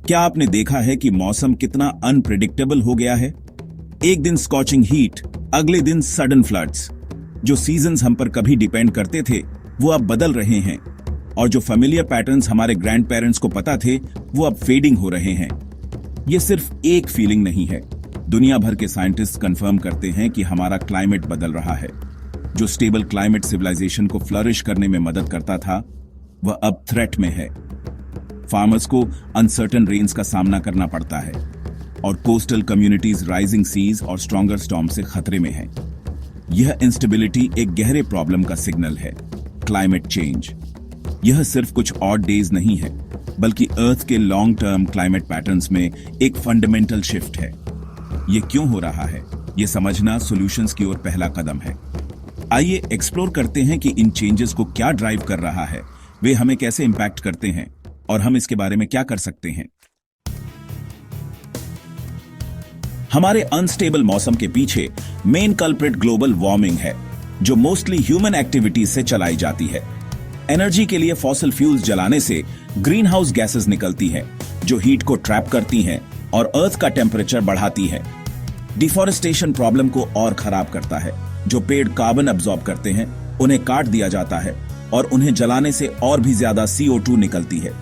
क्या आपने देखा है कि मौसम कितना अनप्रिडिक्टेबल हो गया है? एक दिन स्कॉचिंग हीट, अगले दिन सडन फ्लड्स। जो सीजन्स हम पर कभी डिपेंड करते थे वो अब बदल रहे हैं, और जो फेमिलियर पैटर्न्स हमारे ग्रैंड पेरेंट्स को पता थे वो अब फेडिंग हो रहे हैं। ये सिर्फ एक फीलिंग नहीं है, दुनिया भर के साइंटिस्ट कंफर्म करते हैं कि हमारा क्लाइमेट बदल रहा है। जो स्टेबल क्लाइमेट सिविलाइजेशन को फ्लरिश करने में मदद करता था वह अब थ्रेट में है। फार्मर्स को अनसर्टन रेन्स का सामना करना पड़ता है, और कोस्टल कम्युनिटीज राइजिंग सीज और स्ट्रॉन्गर स्टॉर्म से खतरे में हैं। यह इंस्टेबिलिटी एक गहरे प्रॉब्लम का सिग्नल है। क्लाइमेट चेंज यह सिर्फ कुछ ऑड डेज नहीं है, बल्कि अर्थ के लॉन्ग टर्म क्लाइमेट पैटर्न्स में एक फंडामेंटल शिफ्ट है। यह क्यों हो रहा है, यह समझना सॉल्यूशंस की ओर पहला कदम है। आइए एक्सप्लोर करते हैं कि इन चेंजेस को क्या ड्राइव कर रहा है, वे हमें कैसे इंपैक्ट करते हैं और हम इसके बारे में क्या कर सकते हैं। हमारे अनस्टेबल मौसम के पीछे मेन कल्प्रिट ग्लोबल वार्मिंग है, जो मोस्टली ह्यूमन एक्टिविटीज से चलाई जाती है। एनर्जी के लिए फॉसिल फ्यूल्स जलाने से ग्रीन हाउस गैसेस निकलती हैं, जो हीट को ट्रैप करती हैं और अर्थ का टेम्परेचर बढ़ाती है। डिफॉरेस्टेशन प्रॉब्लम को और खराब करता है। जो पेड़ कार्बन अब्सॉर्ब करते हैं उन्हें काट दिया जाता है, और उन्हें जलाने से और भी ज्यादा CO2 निकलती है।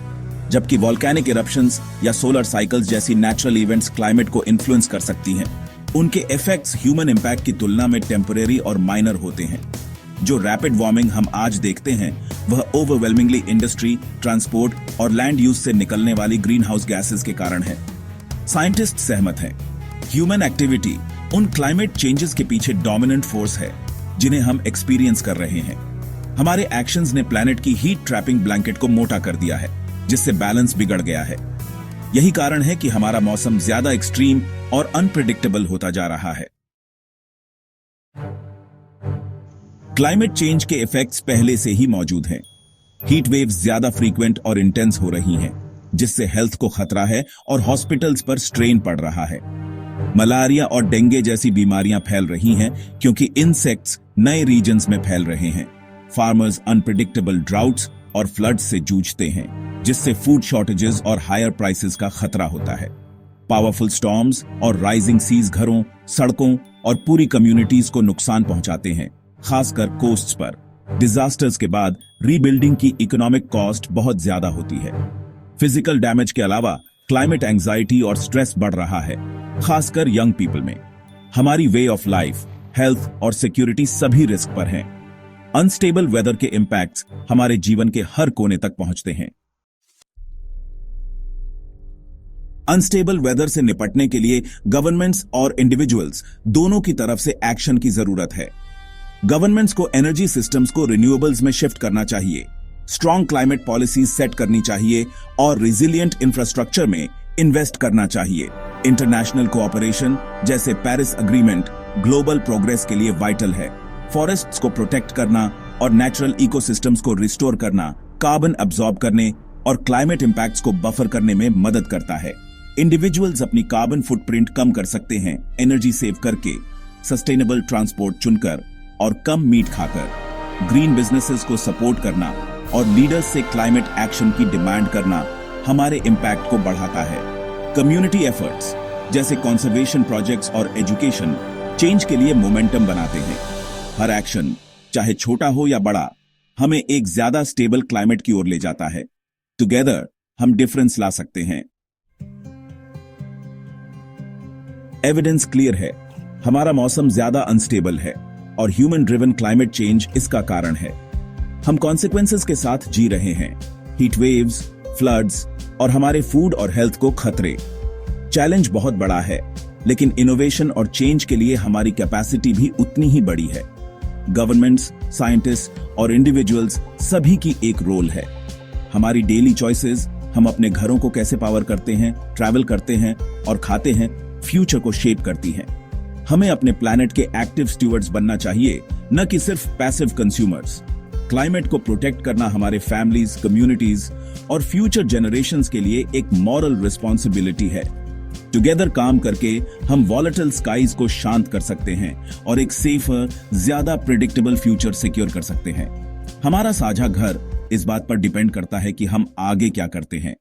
जबकि वोल्केनिक इरप्शंस या सोलर साइकिल्स जैसी नेचुरल इवेंट्स क्लाइमेट को इन्फ्लुएंस कर सकती हैं, उनके इफेक्ट्स ह्यूमन इंपैक्ट की तुलना में टेम्परेरी और माइनर होते हैं। जो रैपिड वार्मिंग हम आज देखते हैं वह ओवरवेलमिंगली इंडस्ट्री, ट्रांसपोर्ट और लैंड यूज से निकलने वाली ग्रीन हाउस गैसेस के कारण है। साइंटिस्ट सहमत हैं, ह्यूमन एक्टिविटी उन क्लाइमेट चेंजेस के पीछे डोमिनेंट फोर्स है जिन्हें हम एक्सपीरियंस कर रहे हैं। हमारे एक्शंस ने प्लैनेट की हीट ट्रैपिंग ब्लैंकेट को मोटा कर दिया है, जिससे बैलेंस बिगड़ गया है। यही कारण है कि हमारा मौसम ज्यादा एक्सट्रीम और अनप्रिडिक्टेबल होता जा रहा है। क्लाइमेट चेंज के इफेक्ट्स पहले से ही मौजूद हैं। हीट वेव्स ज्यादा फ्रीक्वेंट और इंटेंस हो रही हैं, जिससे हेल्थ को खतरा है और हॉस्पिटल्स पर स्ट्रेन पड़ रहा है। मलेरिया और डेंगू जैसी बीमारियां फैल रही हैं क्योंकि इंसेक्ट्स नए रीजन्स में फैल रहे हैं। फार्मर्स अनप्रिडिक्टेबल ड्राउट्स और फ्लड्स से जूझते हैं, जिससे फूड शॉर्टेजेस और हायर प्राइसेस का खतरा होता है। पावरफुल स्टॉर्म्स और राइजिंग सीज घरों, सड़कों और पूरी कम्युनिटीज को नुकसान पहुंचाते हैं, खासकर कोस्ट्स पर। डिजास्टर्स के बाद रीबिल्डिंग की इकोनॉमिक कॉस्ट बहुत ज्यादा होती है। फिजिकल डैमेज के अलावा क्लाइमेट एंजाइटी और स्ट्रेस बढ़ रहा है, खासकर यंग पीपल में। हमारी वे ऑफ लाइफ, हेल्थ और सिक्योरिटी सभी रिस्क पर हैं। अनस्टेबल वेदर के इंपैक्ट्स हमारे जीवन के हर कोने तक पहुंचते हैं। अनस्टेबल वेदर से निपटने के लिए गवर्नमेंट्स और इंडिविजुअल्स दोनों की तरफ से एक्शन की जरूरत है। गवर्नमेंट्स को एनर्जी सिस्टम्स को रिन्यूएबल्स में शिफ्ट करना चाहिए, स्ट्रॉन्ग क्लाइमेट पॉलिसीज सेट करनी चाहिए और रिजिलियंट इंफ्रास्ट्रक्चर में इन्वेस्ट करना चाहिए। इंटरनेशनल कोऑपरेशन जैसे पेरिस अग्रीमेंट ग्लोबल प्रोग्रेस के लिए वाइटल है। फॉरेस्ट्स को प्रोटेक्ट करना और नेचुरल इकोसिस्टम्स को रिस्टोर करना कार्बन अब्सॉर्ब करने और क्लाइमेट इंपैक्ट्स को बफर करने में मदद करता है। इंडिविजुअल्स अपनी कार्बन फुटप्रिंट कम कर सकते हैं एनर्जी सेव करके, सस्टेनेबल ट्रांसपोर्ट चुनकर और कम मीट खाकर। ग्रीन बिजनेसेस को सपोर्ट करना और लीडर्स से क्लाइमेट एक्शन की डिमांड करना हमारे इंपैक्ट को बढ़ाता है। कम्युनिटी एफर्ट्स जैसे कंजर्वेशन प्रोजेक्ट्स और एजुकेशन चेंज के लिए मोमेंटम बनाते हैं। हर एक्शन, चाहे छोटा हो या बड़ा, हमें एक ज्यादा स्टेबल क्लाइमेट की ओर ले जाता है। टुगेदर हम डिफरेंस ला सकते हैं। एविडेंस क्लियर है, हमारा मौसम ज्यादा अनस्टेबल है और ह्यूमन ड्रिवन क्लाइमेट चेंज इसका कारण है। हम कॉन्सिक्वेंसेस के साथ जी रहे हैं, हीट वेव्स, फ्लड्स और हमारे फूड और हेल्थ को खतरे। चैलेंज बहुत बड़ा है, लेकिन इनोवेशन और चेंज के लिए हमारी कैपेसिटी भी उतनी ही बड़ी है। गवर्नमेंट्स, साइंटिस्ट और इंडिविजुअल्स सभी की एक रोल है। हमारी डेली चॉइसेस, हम अपने घरों को कैसे पावर करते हैं, ट्रैवल करते हैं और खाते हैं, फ्यूचर को शेप करती हैं। हमें अपने प्लैनेट के एक्टिव स्टूवर्ड्स बनना चाहिए, न कि सिर्फ पैसिव कंज्यूमर्स। क्लाइमेट को प्रोटेक्ट करना हमारे फैमिलीज, कम्युनिटीज और फ्यूचर जनरेशंस के लिए एक मॉरल रिस्पॉन्सिबिलिटी है। टुगेदर काम करके हम वॉलेटाइल स्काईज को शांत कर सकते हैं और एक सेफर, ज्यादा प्रिडिक्टेबल फ्यूचर सिक्योर कर सकते हैं। हमारा साझा घर इस बात पर डिपेंड करता है कि हम आगे क्या करते हैं।